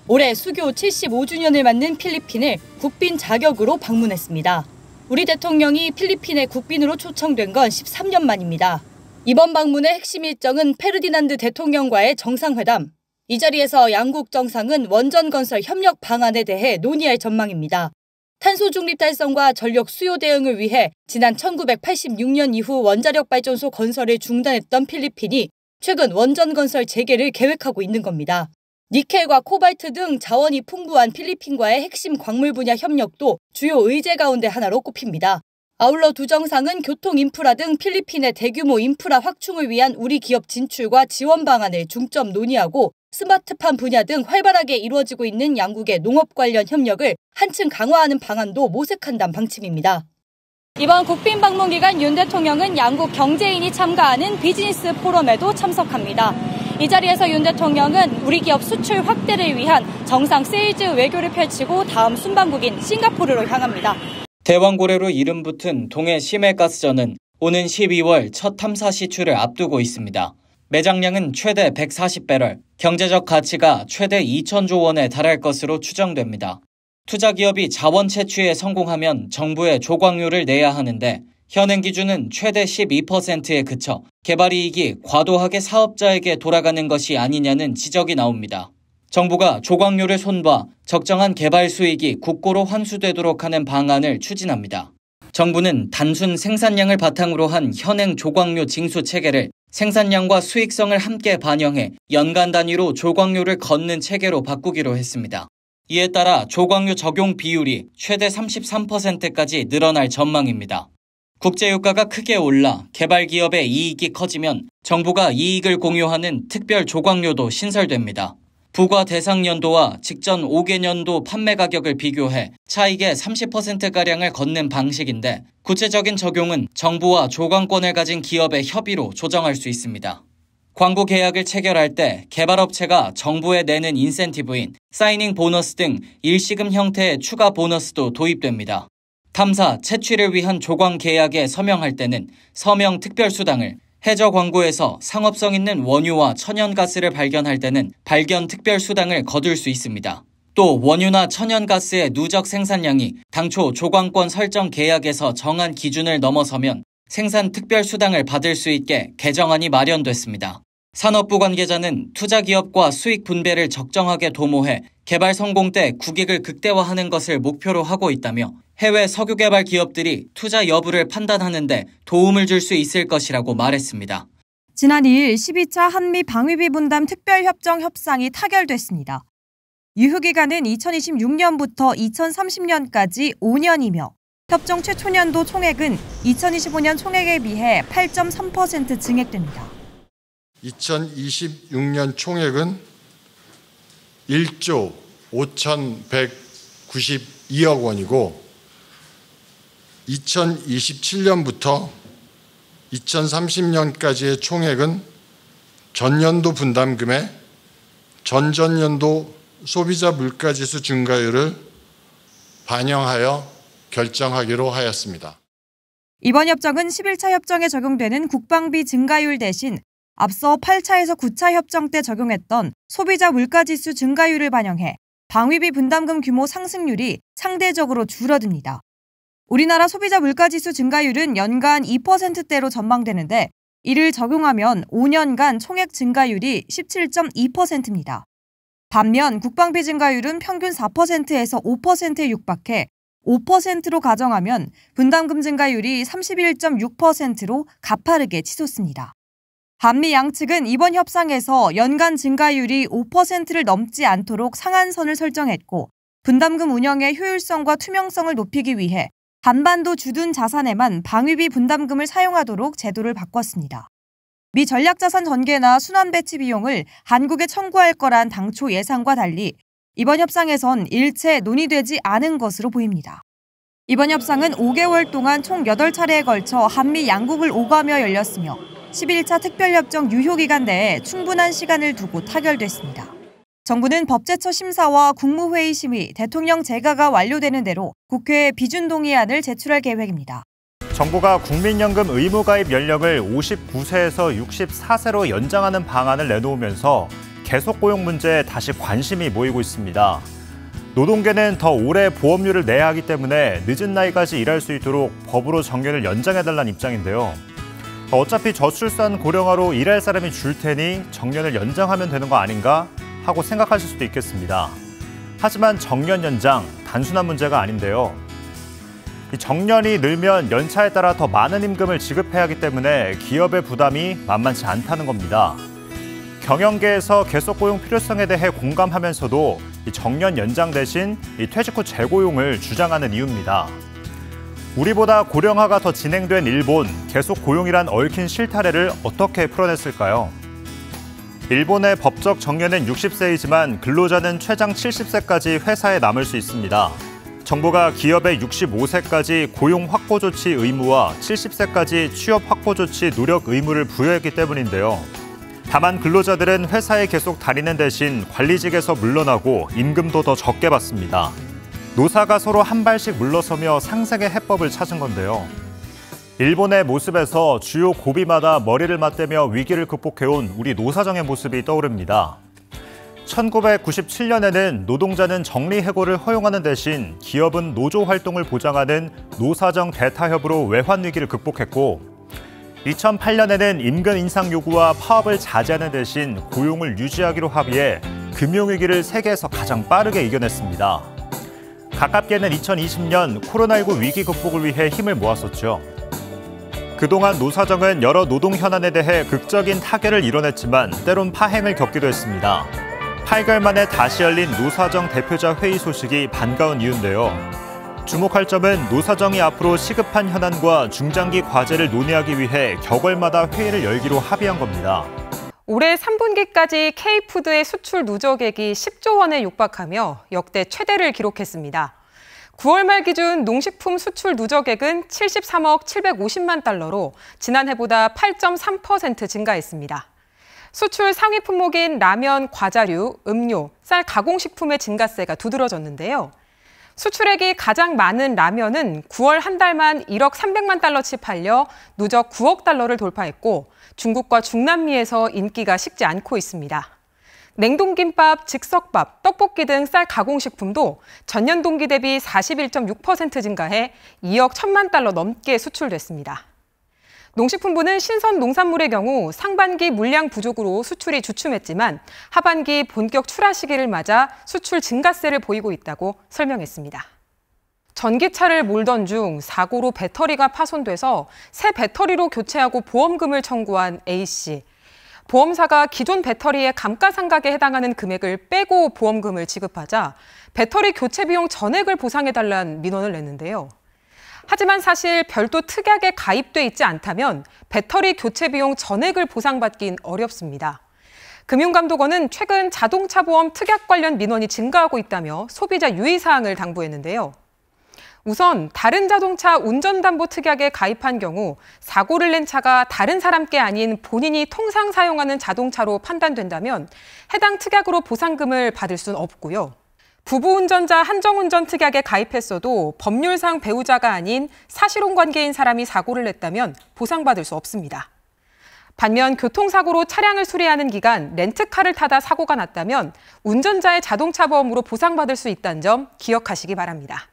올해 수교 75주년을 맞는 필리핀을 국빈 자격으로 방문했습니다. 우리 대통령이 필리핀의 국빈으로 초청된 건 13년 만입니다. 이번 방문의 핵심 일정은 페르디난드 대통령과의 정상회담. 이 자리에서 양국 정상은 원전 건설 협력 방안에 대해 논의할 전망입니다. 탄소 중립 달성과 전력 수요 대응을 위해 지난 1986년 이후 원자력 발전소 건설을 중단했던 필리핀이 최근 원전 건설 재개를 계획하고 있는 겁니다. 니켈과 코발트 등 자원이 풍부한 필리핀과의 핵심 광물 분야 협력도 주요 의제 가운데 하나로 꼽힙니다. 아울러 두 정상은 교통 인프라 등 필리핀의 대규모 인프라 확충을 위한 우리 기업 진출과 지원 방안을 중점 논의하고 스마트팜 분야 등 활발하게 이루어지고 있는 양국의 농업 관련 협력을 한층 강화하는 방안도 모색한다는 방침입니다. 이번 국빈 방문 기간 윤 대통령은 양국 경제인이 참가하는 비즈니스 포럼에도 참석합니다. 이 자리에서 윤 대통령은 우리 기업 수출 확대를 위한 정상 세일즈 외교를 펼치고 다음 순방국인 싱가포르로 향합니다. 대왕고래로 이름 붙은 동해 심해가스전은 오는 12월 첫 탐사 시추를 앞두고 있습니다. 매장량은 최대 140배럴, 경제적 가치가 최대 2천조 원에 달할 것으로 추정됩니다. 투자기업이 자원 채취에 성공하면 정부에 조광료를 내야 하는데 현행 기준은 최대 12%에 그쳐 개발이익이 과도하게 사업자에게 돌아가는 것이 아니냐는 지적이 나옵니다. 정부가 조광료를 손봐 적정한 개발 수익이 국고로 환수되도록 하는 방안을 추진합니다. 정부는 단순 생산량을 바탕으로 한 현행 조광료 징수 체계를 생산량과 수익성을 함께 반영해 연간 단위로 조광료를 걷는 체계로 바꾸기로 했습니다. 이에 따라 조광료 적용 비율이 최대 33%까지 늘어날 전망입니다. 국제유가가 크게 올라 개발기업의 이익이 커지면 정부가 이익을 공유하는 특별 조광료도 신설됩니다. 부과 대상 연도와 직전 5개년도 판매 가격을 비교해 차익의 30%가량을 걷는 방식인데 구체적인 적용은 정부와 조광권을 가진 기업의 협의로 조정할 수 있습니다. 광고 계약을 체결할 때 개발업체가 정부에 내는 인센티브인 사이닝 보너스 등 일시금 형태의 추가 보너스도 도입됩니다. 탐사, 채취를 위한 조광 계약에 서명할 때는 서명 특별수당을, 해저 광고에서 상업성 있는 원유와 천연가스를 발견할 때는 발견 특별수당을 거둘 수 있습니다. 또 원유나 천연가스의 누적 생산량이 당초 조광권 설정 계약에서 정한 기준을 넘어서면 생산 특별수당을 받을 수 있게 개정안이 마련됐습니다. 산업부 관계자는 투자기업과 수익 분배를 적정하게 도모해 개발 성공 때 국익을 극대화하는 것을 목표로 하고 있다며 해외 석유개발 기업들이 투자 여부를 판단하는 데 도움을 줄 수 있을 것이라고 말했습니다. 지난 2일 12차 한미 방위비 분담 특별협정 협상이 타결됐습니다. 유효기간은 2026년부터 2030년까지 5년이며 협정 최초년도 총액은 2025년 총액에 비해 8.3% 증액됩니다. 2026년 총액은 1조 5,192억 원이고 2027년부터 2030년까지의 총액은 전년도 분담금의 전전년도 소비자 물가지수 증가율을 반영하여 결정하기로 하였습니다. 이번 협정은 11차 협정에 적용되는 국방비 증가율 대신 앞서 8차에서 9차 협정 때 적용했던 소비자 물가지수 증가율을 반영해 방위비 분담금 규모 상승률이 상대적으로 줄어듭니다. 우리나라 소비자 물가지수 증가율은 연간 2%대로 전망되는데 이를 적용하면 5년간 총액 증가율이 17.2%입니다. 반면 국방비 증가율은 평균 4%에서 5%에 육박해 5%로 가정하면 분담금 증가율이 31.6%로 가파르게 치솟습니다. 한미 양측은 이번 협상에서 연간 증가율이 5%를 넘지 않도록 상한선을 설정했고 분담금 운영의 효율성과 투명성을 높이기 위해 한반도 주둔 자산에만 방위비 분담금을 사용하도록 제도를 바꿨습니다. 미 전략자산 전개나 순환 배치 비용을 한국에 청구할 거란 당초 예상과 달리 이번 협상에선 일체 논의되지 않은 것으로 보입니다. 이번 협상은 5개월 동안 총 8차례에 걸쳐 한미 양국을 오가며 열렸으며 11차 특별협정 유효기간 내에 충분한 시간을 두고 타결됐습니다. 정부는 법제처 심사와 국무회의 심의, 대통령 재가가 완료되는 대로 국회에 비준동의안을 제출할 계획입니다. 정부가 국민연금 의무가입 연령을 59세에서 64세로 연장하는 방안을 내놓으면서 계속 고용 문제에 다시 관심이 모이고 있습니다. 노동계는 더 오래 보험료를 내야 하기 때문에 늦은 나이까지 일할 수 있도록 법으로 정년을 연장해달라는 입장인데요. 어차피 저출산 고령화로 일할 사람이 줄 테니 정년을 연장하면 되는 거 아닌가 하고 생각하실 수도 있겠습니다. 하지만 정년 연장, 단순한 문제가 아닌데요. 정년이 늘면 연차에 따라 더 많은 임금을 지급해야 하기 때문에 기업의 부담이 만만치 않다는 겁니다. 경영계에서 계속 고용 필요성에 대해 공감하면서도 정년 연장 대신 퇴직 후 재고용을 주장하는 이유입니다. 우리보다 고령화가 더 진행된 일본, 계속 고용이란 얽힌 실타래를 어떻게 풀어냈을까요? 일본의 법적 정년은 60세이지만 근로자는 최장 70세까지 회사에 남을 수 있습니다. 정부가 기업에 65세까지 고용 확보 조치 의무와 70세까지 취업 확보 조치 노력 의무를 부여했기 때문인데요. 다만 근로자들은 회사에 계속 다니는 대신 관리직에서 물러나고 임금도 더 적게 받습니다. 노사가 서로 한 발씩 물러서며 상생의 해법을 찾은 건데요. 일본의 모습에서 주요 고비마다 머리를 맞대며 위기를 극복해온 우리 노사정의 모습이 떠오릅니다. 1997년에는 노동자는 정리해고를 허용하는 대신 기업은 노조 활동을 보장하는 노사정 대타협으로 외환 위기를 극복했고 2008년에는 임금 인상 요구와 파업을 자제하는 대신 고용을 유지하기로 합의해 금융위기를 세계에서 가장 빠르게 이겨냈습니다. 가깝게는 2020년 코로나19 위기 극복을 위해 힘을 모았었죠. 그동안 노사정은 여러 노동 현안에 대해 극적인 타결을 이뤄냈지만 때론 파행을 겪기도 했습니다. 8개월 만에 다시 열린 노사정 대표자 회의 소식이 반가운 이유인데요. 주목할 점은 노사정이 앞으로 시급한 현안과 중장기 과제를 논의하기 위해 격월마다 회의를 열기로 합의한 겁니다. 올해 3분기까지 K푸드의 수출 누적액이 10조 원에 육박하며 역대 최대를 기록했습니다. 9월 말 기준 농식품 수출 누적액은 73억 750만 달러로 지난해보다 8.3% 증가했습니다. 수출 상위 품목인 라면, 과자류, 음료, 쌀 가공식품의 증가세가 두드러졌는데요. 수출액이 가장 많은 라면은 9월 한 달만 1억 300만 달러치 팔려 누적 9억 달러를 돌파했고 중국과 중남미에서 인기가 식지 않고 있습니다. 냉동김밥, 즉석밥, 떡볶이 등 쌀 가공식품도 전년 동기 대비 41.6% 증가해 2억 1천만 달러 넘게 수출됐습니다. 농식품부는 신선 농산물의 경우 상반기 물량 부족으로 수출이 주춤했지만 하반기 본격 출하 시기를 맞아 수출 증가세를 보이고 있다고 설명했습니다. 전기차를 몰던 중 사고로 배터리가 파손돼서 새 배터리로 교체하고 보험금을 청구한 A씨. 보험사가 기존 배터리의 감가상각에 해당하는 금액을 빼고 보험금을 지급하자 배터리 교체 비용 전액을 보상해달라는 민원을 냈는데요. 하지만 사실 별도 특약에 가입돼 있지 않다면 배터리 교체 비용 전액을 보상받긴 어렵습니다. 금융감독원은 최근 자동차 보험 특약 관련 민원이 증가하고 있다며 소비자 유의사항을 당부했는데요. 우선 다른 자동차 운전담보 특약에 가입한 경우 사고를 낸 차가 다른 사람께 아닌 본인이 통상 사용하는 자동차로 판단된다면 해당 특약으로 보상금을 받을 수는 없고요. 부부운전자 한정운전 특약에 가입했어도 법률상 배우자가 아닌 사실혼 관계인 사람이 사고를 냈다면 보상받을 수 없습니다. 반면 교통사고로 차량을 수리하는 기간 렌트카를 타다 사고가 났다면 운전자의 자동차 보험으로 보상받을 수 있다는 점 기억하시기 바랍니다.